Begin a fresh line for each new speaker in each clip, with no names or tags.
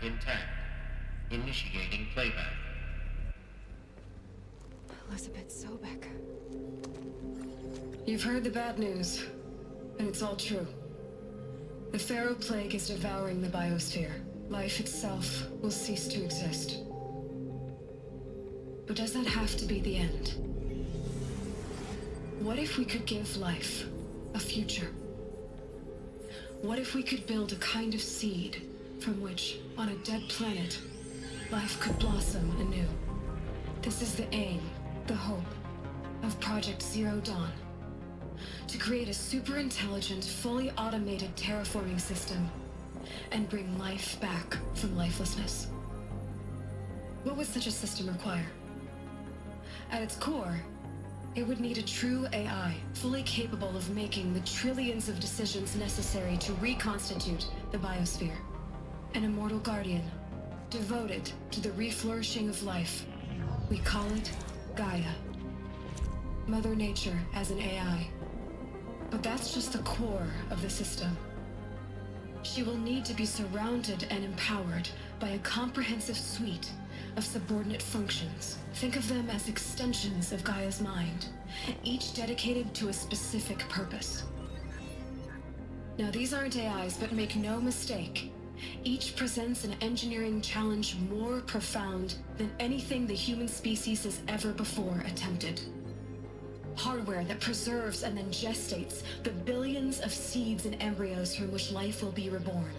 intact. Initiating playback.
Elizabeth Sobek.
You've heard the bad news, and it's all true. The Pharaoh Plague is devouring the biosphere. Life itself will cease to exist. But does that have to be the end? What if we could give life a future? What if we could build a kind of seed from which, on a dead planet, life could blossom anew? This is the aim, the hope, of Project Zero Dawn. To create a super-intelligent, fully automated terraforming system and bring life back from lifelessness. What would such a system require? At its core, it would need a true AI, fully capable of making the trillions of decisions necessary to reconstitute the biosphere. An immortal guardian, devoted to the reflourishing of life. We call it Gaia. Mother Nature as an AI. But that's just the core of the system. She will need to be surrounded and empowered by a comprehensive suite of subordinate functions. Think of them as extensions of Gaia's mind, each dedicated to a specific purpose. Now, these aren't AIs, but make no mistake, each presents an engineering challenge more profound than anything the human species has ever before attempted. Hardware that preserves and then gestates the billions of seeds and embryos from which life will be reborn.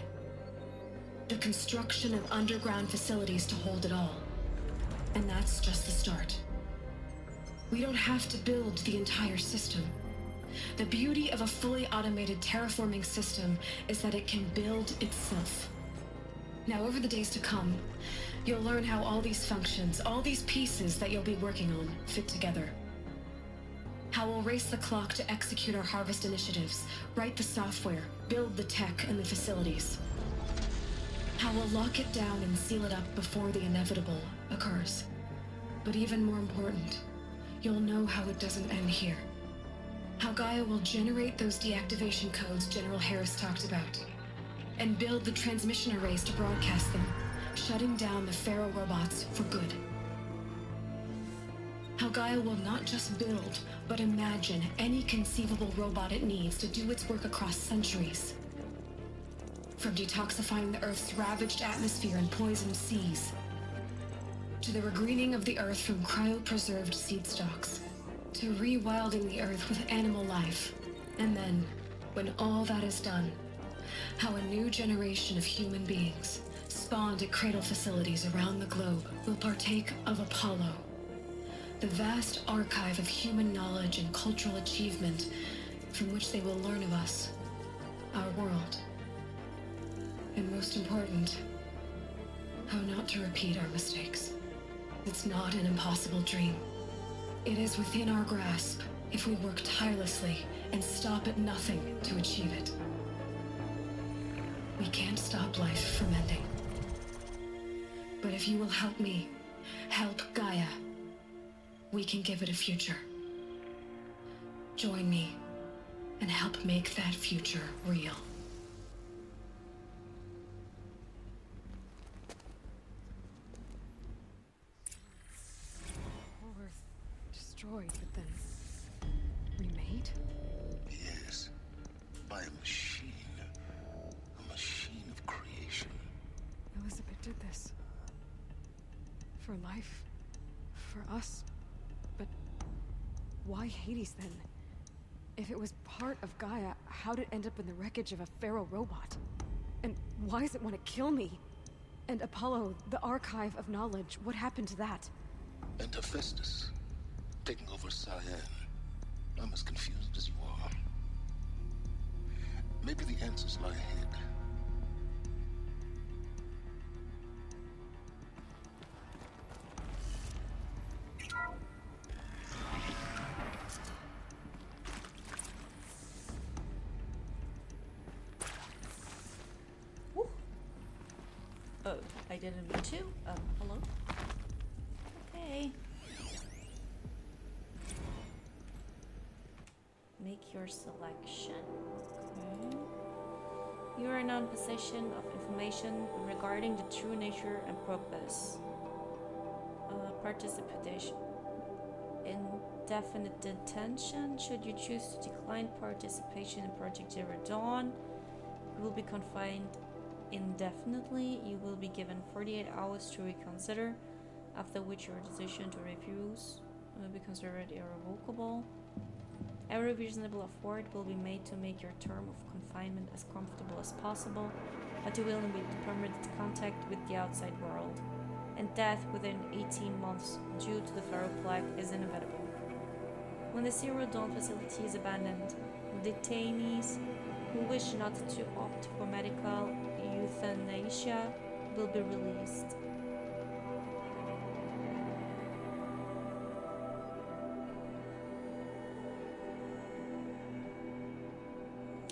The construction of underground facilities to hold it all. And that's just the start. We don't have to build the entire system. The beauty of a fully automated terraforming system is that it can build itself. Now, over the days to come, you'll learn how all these functions, all these pieces that you'll be working on, fit together. How we'll race the clock to execute our harvest initiatives, write the software, build the tech and the facilities. How we'll lock it down and seal it up before the inevitable occurs. But even more important, you'll know how it doesn't end here. How Gaia will generate those deactivation codes General Harris talked about, and build the transmission arrays to broadcast them, shutting down the Pharaoh robots for good. How Gaia will not just build, but imagine any conceivable robot it needs to do its work across centuries. From detoxifying the Earth's ravaged atmosphere and poisoned seas, to the regreening of the Earth from cryopreserved seed stalks, to rewilding the Earth with animal life. And then, when all that is done, how a new generation of human beings, spawned at cradle facilities around the globe, will partake of Apollo, the vast archive of human knowledge and cultural achievement from which they will learn of us, our world. And most important, how not to repeat our mistakes. It's not an impossible dream. It is within our grasp if we work tirelessly and stop at nothing to achieve it. We can't stop life from ending. But if you will help me, help Gaia, we can give it a future. Join me and help make that future real.
Earth destroyed, but then remade?
Yes, by a machine. A machine of creation.
Elizabeth did this. For life. For us. But why Hades then? If it was part of Gaia, how'd it end up in the wreckage of a Pharaoh robot? And why does it want to kill me? And Apollo, the archive of knowledge, what happened to that?
And Hephaestus, taking over Cyan. I'm as confused as you are. Maybe the answers lie ahead.
Oh, I didn't mean to. Hello? Okay. Make your selection. Okay. You are now in possession of information regarding the true nature and purpose. Participation. Indefinite detention. Should you choose to decline participation in Project Zero Dawn, you will be confined indefinitely. You will be given 48 hours to reconsider, after which your decision to refuse will be considered irrevocable. Every reasonable effort will be made to make your term of confinement as comfortable as possible, but you will need permanent contact with the outside world, and death within 18 months due to the feral plague is inevitable. When the Zero Dawn facility is abandoned, detainees who wish not to opt for medical euthanasia will be released.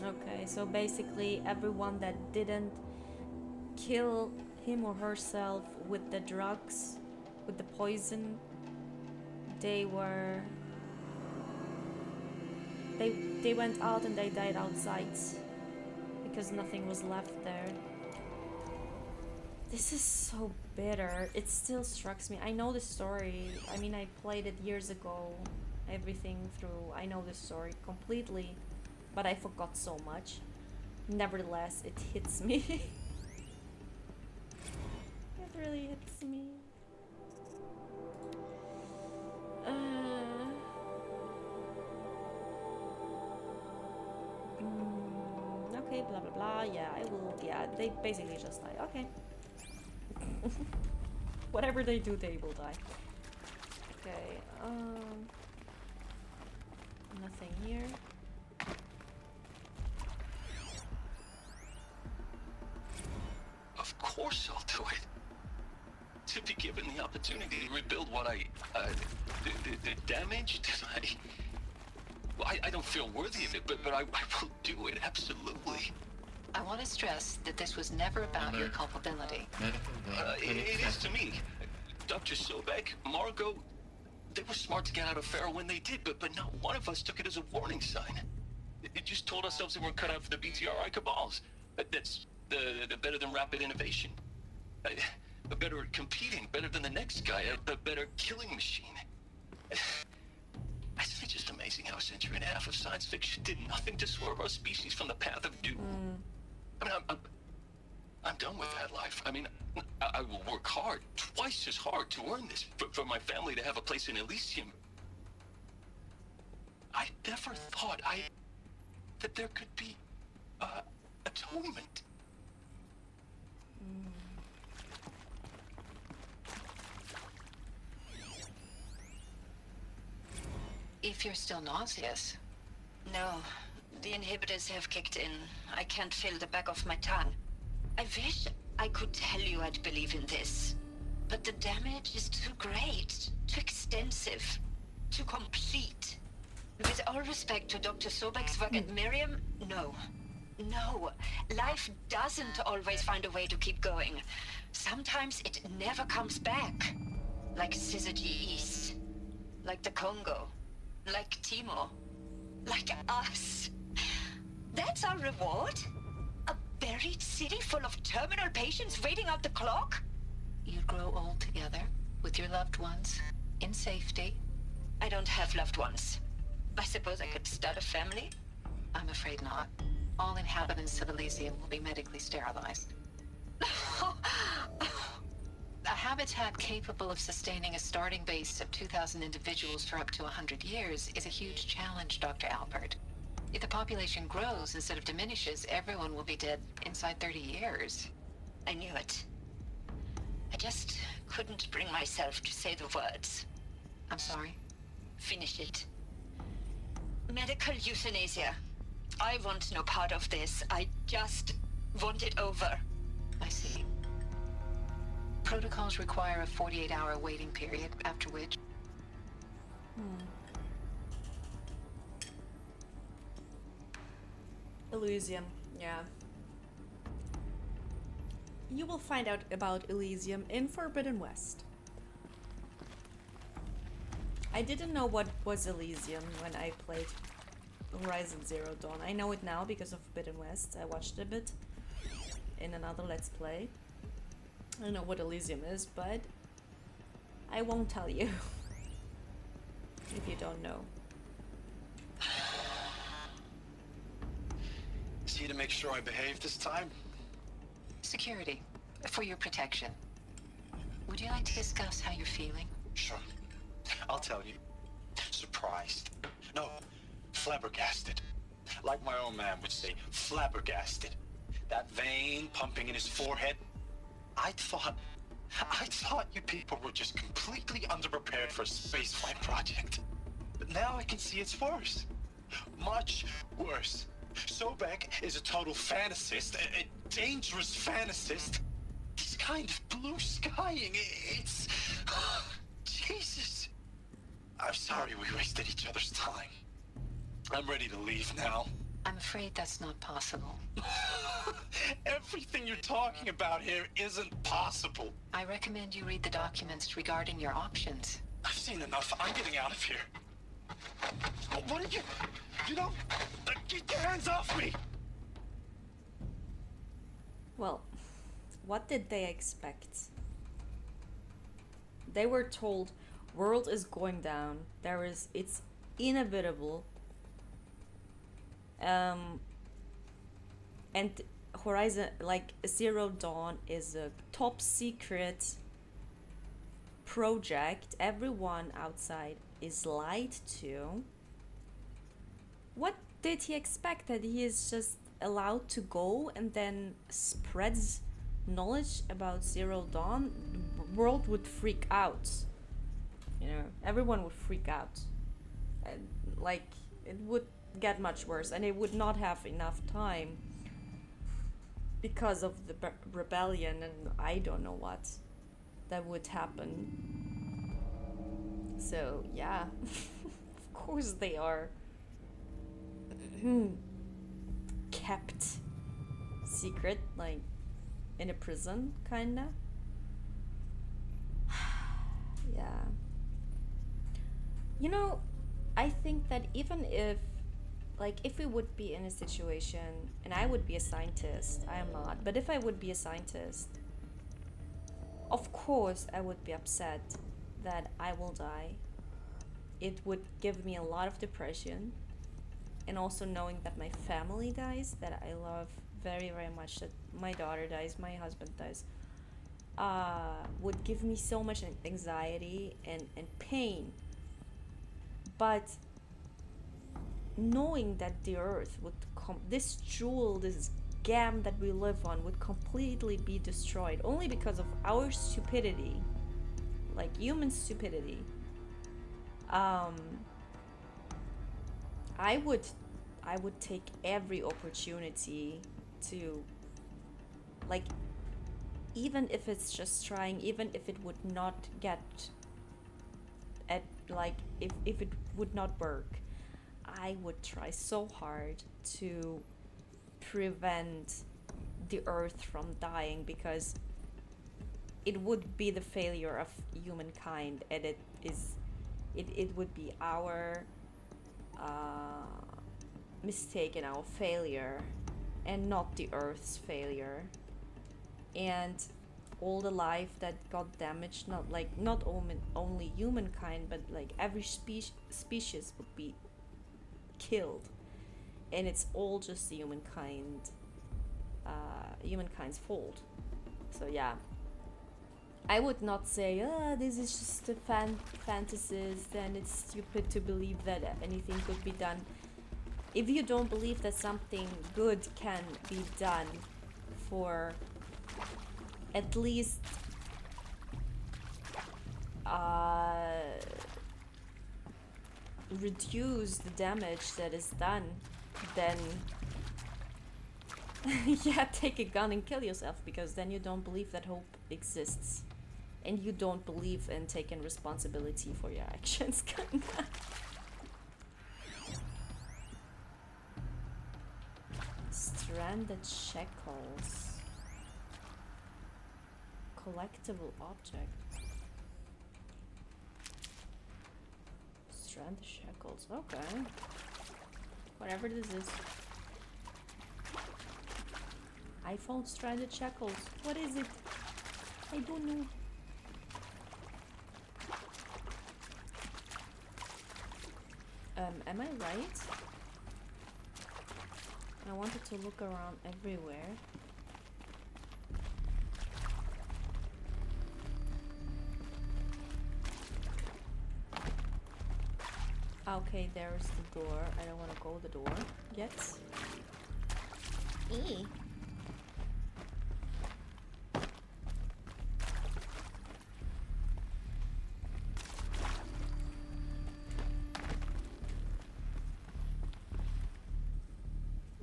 Okay, so basically everyone that didn't kill him or herself with the drugs, with the poison, they went out and they died outside because nothing was left there. This is so bitter. It still strikes me. I know the story. I mean, I played it years ago. Everything through. I know the story completely, but I forgot so much. Nevertheless, it hits me. It really hits me. Okay, blah blah blah. Yeah, I will. Yeah, they basically just die. Okay. Whatever they do, they will die. Okay. Nothing here.
Of course I'll do it. To be given the opportunity to rebuild what the damage that I don't feel worthy of it, but I will do it, absolutely.
I want to stress that this was never about your culpability.
Medical grade
It is to me. Dr. Sobek, Margot, they were smart to get out of Farrell when they did, but not one of us took it as a warning sign. It just told ourselves that we're cut out for the BTRI cabals. That's the better than rapid innovation. Better at competing, better than the next guy, a better killing machine. Isn't it just amazing how a century and a half of science fiction did nothing to swerve our species from the path of doom? I mean, I'm done with that life. I mean, I will work hard, twice as hard to earn this, for my family to have a place in Elysium. I never thought that there could be, atonement.
If you're still nauseous. No, the inhibitors have kicked in. I can't feel the back of my tongue. I wish I could tell you I'd believe in this. But the damage is too great, too extensive, too complete. With all respect to Dr. Sobek's work and Miriam, no. No, life doesn't always find a way to keep going. Sometimes it never comes back. Like Syzygy East. Like the Congo. Like Timo. Like us. That's our reward? A buried city full of terminal patients waiting out the clock?
You'd grow old together, with your loved ones, in safety.
I don't have loved ones. I suppose I could start a family?
I'm afraid not. All inhabitants of Elysium will be medically sterilized. A habitat capable of sustaining a starting base of 2,000 individuals for up to 100 years is a huge challenge, Dr. Alpert. If the population grows instead of diminishes, everyone will be dead inside 30 years.
I knew it. I just couldn't bring myself to say the words.
I'm sorry.
Finish it. Medical euthanasia. I want no part of this. I just want it over.
I see. Protocols require a 48-hour waiting period, after which...
Elysium, yeah. You will find out about Elysium in Forbidden West. I didn't know what was Elysium when I played Horizon Zero Dawn. I know it now because of Bit and West. I watched a bit in another Let's Play. I don't know what Elysium is, but I won't tell you if you don't know.
See to make sure I behave this time?
Security, for your protection. Would you like to discuss how you're feeling?
Sure. I'll tell you. Surprised. No, flabbergasted. Like my own man would say, flabbergasted. That vein pumping in his forehead. I thought you people were just completely underprepared for a spaceflight project. But now I can see it's worse. Much worse. Sobek is a total fantasist, a dangerous fantasist. This kind of blue skying, it's... Jesus. I'm sorry we wasted each other's time. I'm ready to leave now.
I'm afraid that's not possible.
Everything you're talking about here isn't possible.
I recommend you read the documents regarding your options.
I've seen enough. I'm getting out of here. What did you... You know... Get your hands off me!
Well, what did they expect? They were told world is going down. It's inevitable. And Horizon, like Zero Dawn, is a top secret project. Everyone outside is lied to. What did he expect? That he is just allowed to go and then spreads knowledge about Zero Dawn? The world would freak out. You know, everyone would freak out. And, like, it would get much worse, and it would not have enough time because of the rebellion and I don't know what that would happen. So yeah, of course they are kept secret, like in a prison, kinda. Yeah. You know, I think that even if, like, if we would be in a situation, and I would be a scientist, I am not, but if I would be a scientist, of course I would be upset that I will die. It would give me a lot of depression, and also knowing that my family dies, that I love very, very much, that my daughter dies, my husband dies, would give me so much anxiety and pain. But knowing that the earth would this jewel, this gem that we live on, would completely be destroyed only because of our stupidity, like human stupidity, I would take every opportunity to, like, even if it's just trying, even if it would not get at, like, if it would not work, I would try so hard to prevent the earth from dying, because it would be the failure of humankind, and it would be our mistake and our failure, and not the earth's failure. And all the life that got damaged, not only humankind, but like every species would be killed, and it's all just the humankind's fault. So yeah, I would not say, this is just a fantasies and it's stupid to believe that anything could be done. If you don't believe that something good can be done for at least reduce the damage that is done, then yeah, take a gun and kill yourself, because then you don't believe that hope exists, and you don't believe in taking responsibility for your actions. Stranded shackles. Collectible object. Stranded shackles, okay. Whatever this is. iPhone stranded shackles. What is it? I don't know. Am I right? I wanted to look around everywhere. Okay, there's the door. I don't want to go the door yet. E.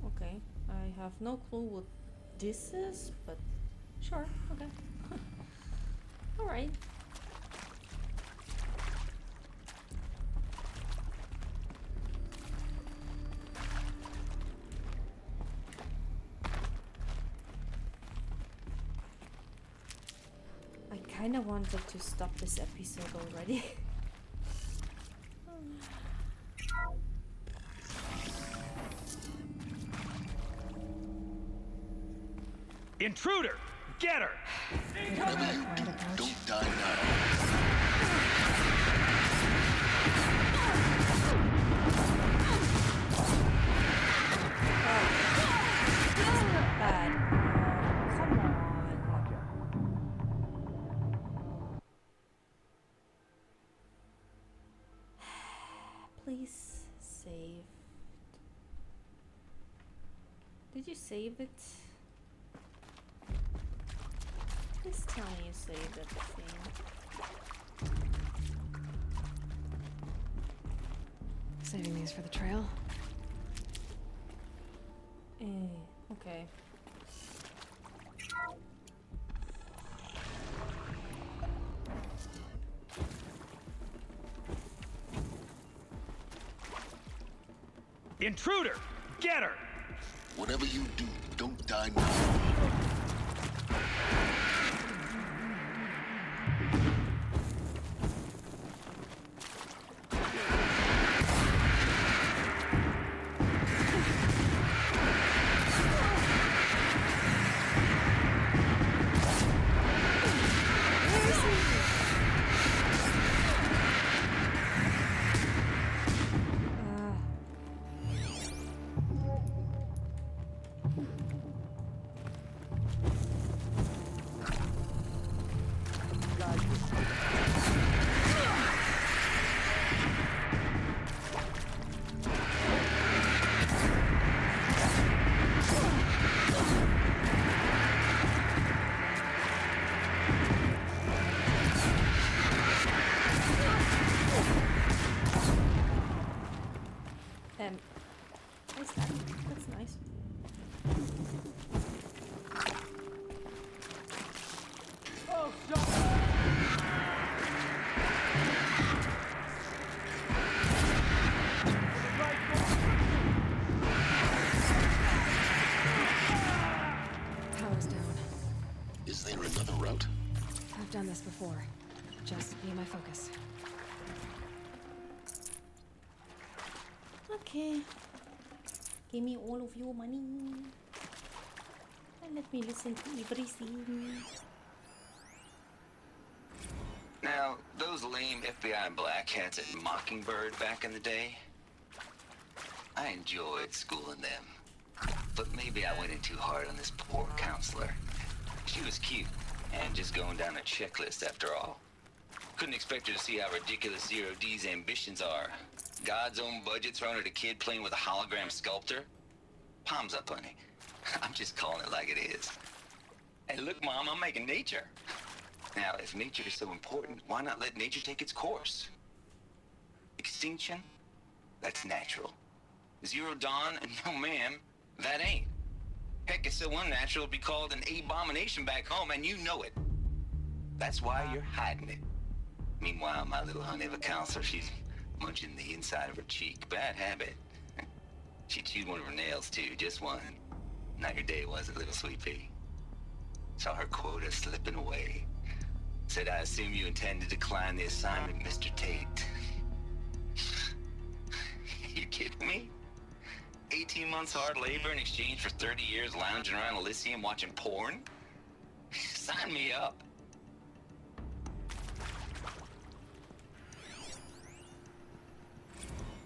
Okay, I have no clue what this is, but sure, okay. Alright. I kinda wanted to stop this episode already.
Intruder! Get her!
Whatever you do, don't die now.
Bad. Come on. Please save. Did you save it? Please tell me you saved everything.
Saving these for the trail.
Okay.
Intruder! Get her!
Whatever you do, don't die now.
What's that? That's nice.
Power's down.
Is there another route?
I've done this before. Just be my focus.
Okay. Give me all of your money. And let me listen to everything.
Now, those lame FBI black hats at Mockingbird back in the day, I enjoyed schooling them. But maybe I went in too hard on this poor counselor. She was cute, and just going down a checklist after all. Couldn't expect her to see how ridiculous Zero D's ambitions are. God's own budget thrown at a kid playing with a hologram sculptor? Palms up, honey. I'm just calling it like it is. Hey, look, Mom, I'm making nature. Now, if nature is so important, why not let nature take its course? Extinction? That's natural. Zero Dawn? No, ma'am, that ain't. Heck, it's so unnatural it'd be called an abomination back home, and you know it. That's why you're hiding it. Meanwhile, my little honey of a counselor, she's munching the inside of her cheek. Bad habit. She chewed one of her nails, too, just one. Not your day, was it, little sweet pea? Saw her quota slipping away. Said, I assume you intend to decline the assignment, Mr. Tate. You kidding me? 18 months hard labor in exchange for 30 years lounging around Elysium watching porn? Sign me up.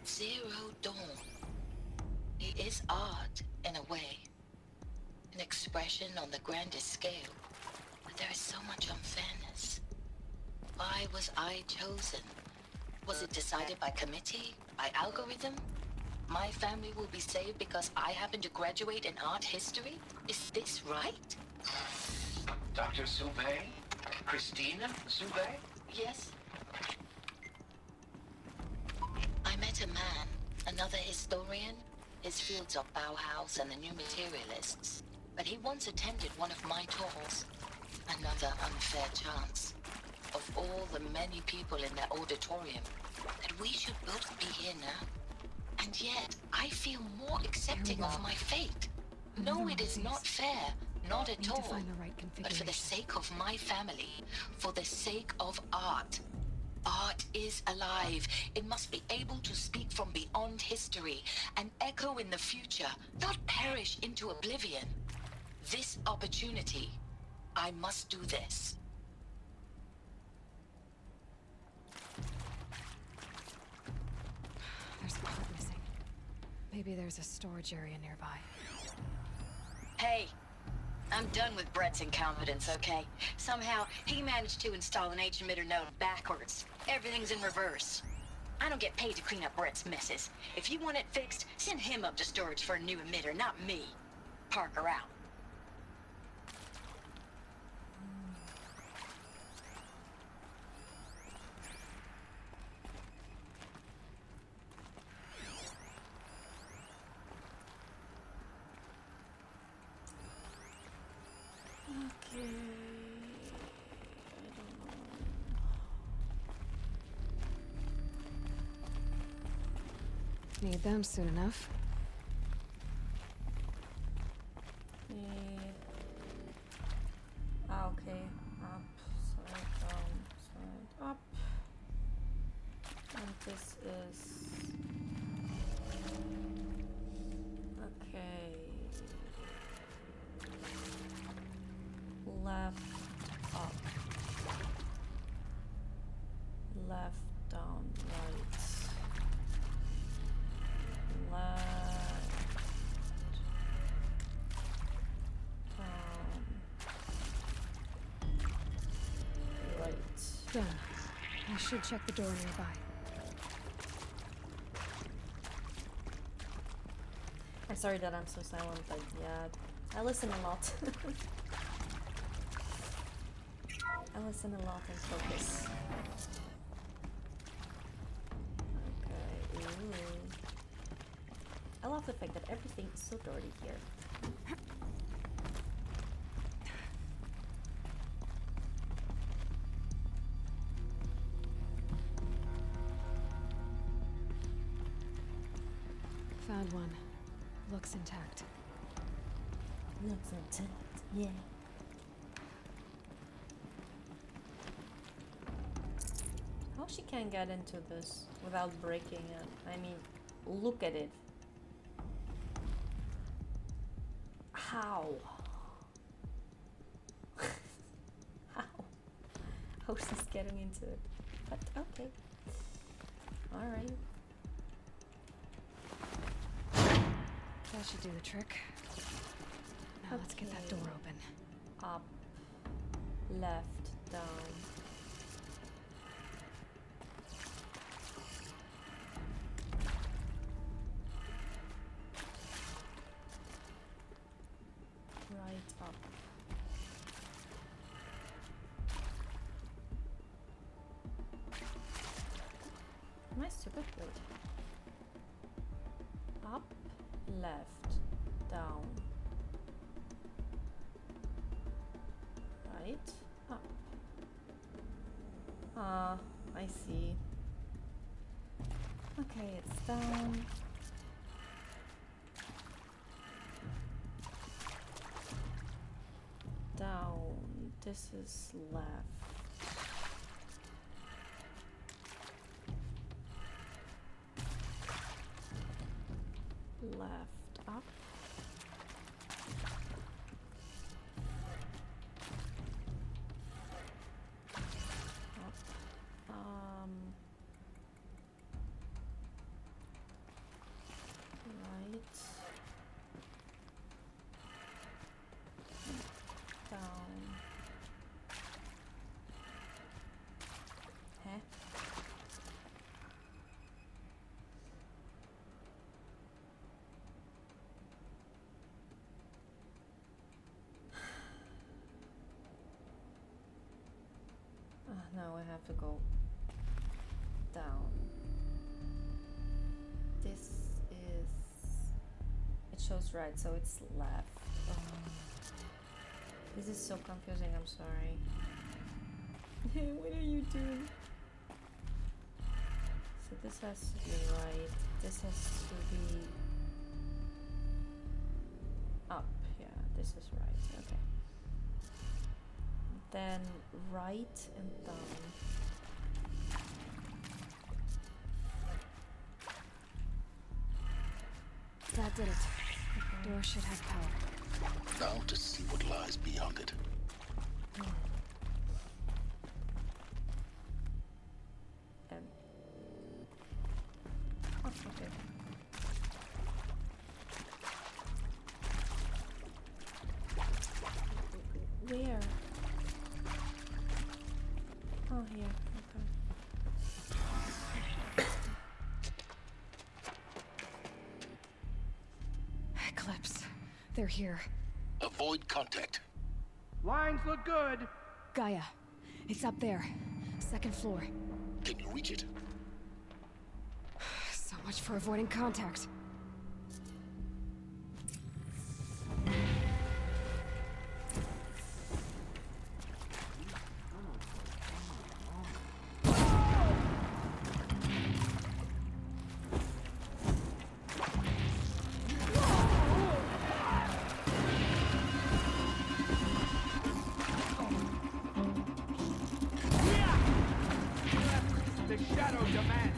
Zero Dawn. It is art, in a way. An expression on the grandest scale. But there is so much unfairness. Why was I chosen? Was it decided by committee? By algorithm? My family will be saved because I happen to graduate in art history? Is this right?
Dr. Soubet? Christina Soubet?
Yes. I met a man, another historian. His fields are Bauhaus and the New Materialists. But he once attended one of my talks. Another unfair chance. Of all the many people in that auditorium, that we should both be here now. And yet, I feel more accepting of my fate. No, it is not fair. Not at all. But for the sake of my family, for the sake of art. Art is alive. It must be able to speak from beyond history and echo in the future, not perish into oblivion. This opportunity, I must do this.
There's a part missing. Maybe there's a storage area nearby.
Hey, I'm done with Brett's incompetence, okay? Somehow, he managed to install an H-emitter node backwards. Everything's in reverse. I don't get paid to clean up Brett's messes. If you want it fixed, send him up to storage for a new emitter, not me. Parker out.
Okay. I don't know.
Need them soon enough.
Okay. Up, side, down, side, up. And this is... Okay. Left, up. Left, down, right. Left, down, right.
Done. I should check the door nearby.
I'm sorry that I'm so silent, but yeah, I listen a lot. I listen a lot and focus. Okay, ooh. I love the fact that everything is so dirty here.
Found one. Looks intact.
Looks intact, yeah. How she can get into this without breaking it? I mean, look at it. How? How? How she's getting into it? But okay. Alright.
That should do the trick. Now let's get that door open.
Up, left, down. Right, up. Am I stupid? Wait. Up, left, down. Right, up. I see. Okay, it's down. Down. This is left. Left. Now I have to go down. This is... It shows right, so it's left. This is so confusing, I'm sorry. What are you doing? So this has to be right. This has to be up. Yeah, this is right. Okay. Then right and down.
That did it. Door should have power.
Now to see what lies beyond it.
Oh, okay. Where? Oh, here. Okay.
Eclipse. They're here.
Avoid contact.
Lines look good.
Gaia. It's up there. Second floor.
Can you reach it?
So much for avoiding contact.
The shadow demands.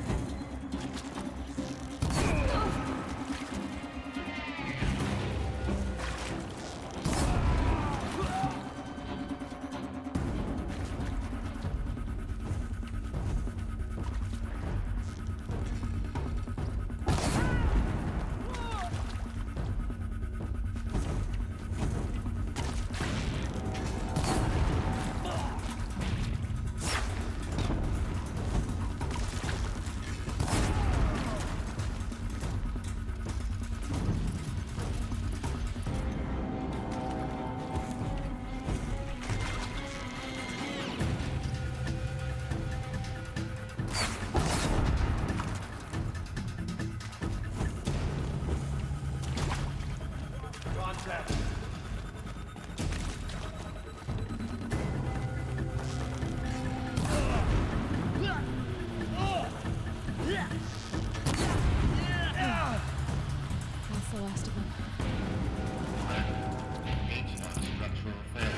That's the last of them.
Structural failure.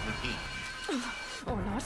Repeat.
Or not.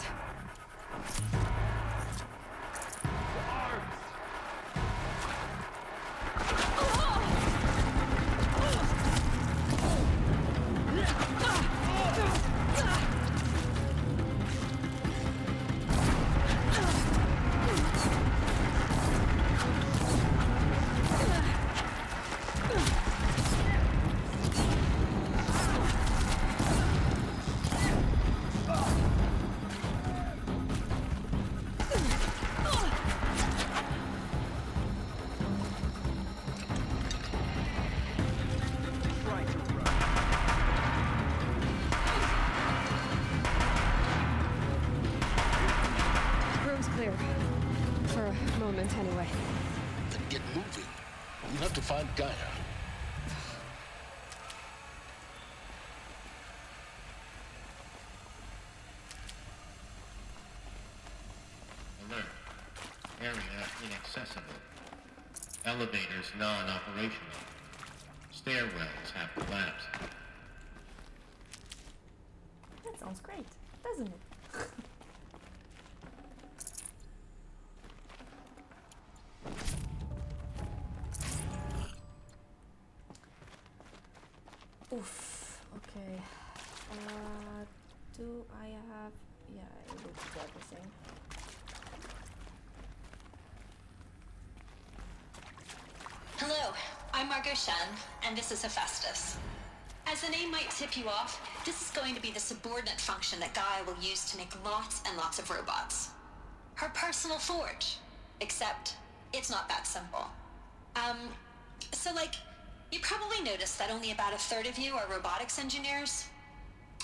Room's clear. For a moment, anyway.
Then get moving. You have to find Gaia.
Alert. Area inaccessible. Elevators non-operational. Stairwells have collapsed.
That sounds great, doesn't it? Oof. Okay. Do I have? Yeah, I looked at everything.
Hello, I'm Margot Shen, and this is Hephaestus. As the name might tip you off, this is going to be the subordinate function that Gaia will use to make lots and lots of robots. Her personal forge. Except, it's not that simple. So you probably noticed that only about a third of you are robotics engineers.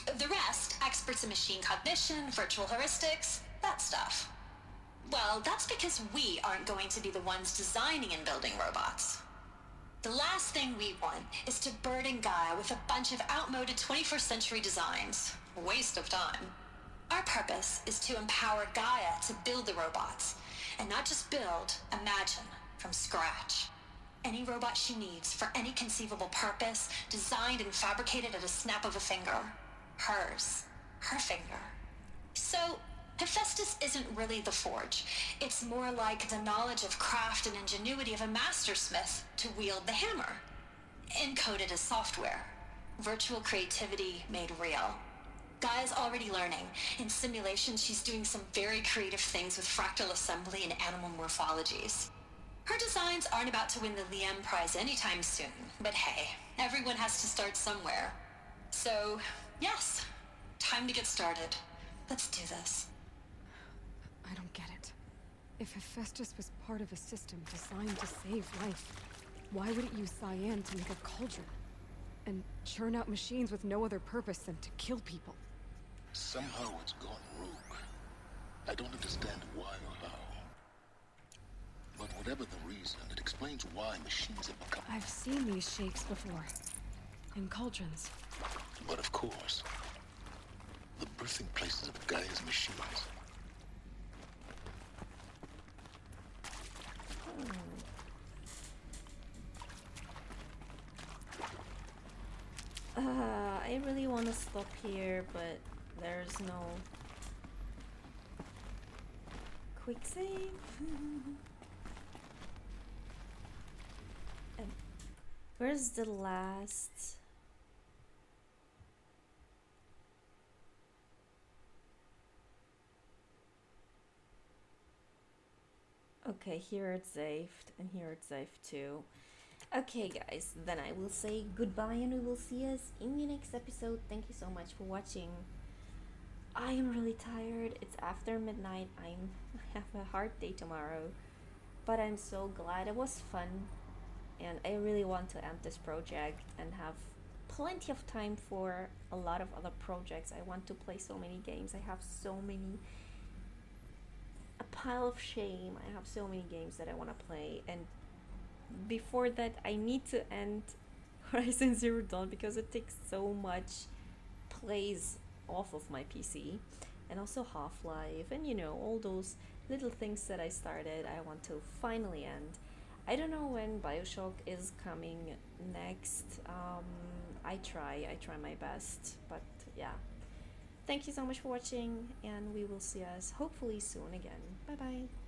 The rest, experts in machine cognition, virtual heuristics, that stuff. Well, that's because we aren't going to be the ones designing and building robots. The last thing we want is to burden Gaia with a bunch of outmoded 21st century designs. Waste of time. Our purpose is to empower Gaia to build the robots, and not just build, imagine, from scratch. Any robot she needs for any conceivable purpose, designed and fabricated at a snap of a finger. Hers. Her finger. So, Hephaestus isn't really the forge. It's more like the knowledge of craft and ingenuity of a mastersmith to wield the hammer. Encoded as software. Virtual creativity made real. Gaia's already learning. In simulation, she's doing some very creative things with fractal assembly and animal morphologies. Her designs aren't about to win the Liam Prize anytime soon, but hey, everyone has to start somewhere. So, yes, time to get started. Let's do this.
I don't get it. If Hephaestus was part of a system designed to save life, why would it use cyan to make a cauldron? And churn out machines with no other purpose than to kill people?
Somehow it's gone rogue. I don't understand why or how. But whatever the reason, it explains why machines have become...
I've seen these shapes before. In cauldrons.
But of course, the birthing places of Gaia's machines.
I really want to stop here, but there's no quick save. And where's the last? Okay, here it's saved, and here it's saved too. Okay guys, then I will say goodbye and we will see us in the next episode. Thank you so much for watching. I am really tired. It's after midnight. I have a hard day tomorrow. But I'm so glad. It was fun. And I really want to end this project and have plenty of time for a lot of other projects. I want to play so many games. I have so many... a pile of shame. I have so many games that I want to play, and before that I need to end Horizon Zero Dawn because it takes so much plays off of my PC, and also Half-Life, and you know, all those little things that I started I want to finally end. I don't know when BioShock is coming next. I try my best, but yeah. Thank you so much for watching, and we will see us hopefully soon again. Bye bye.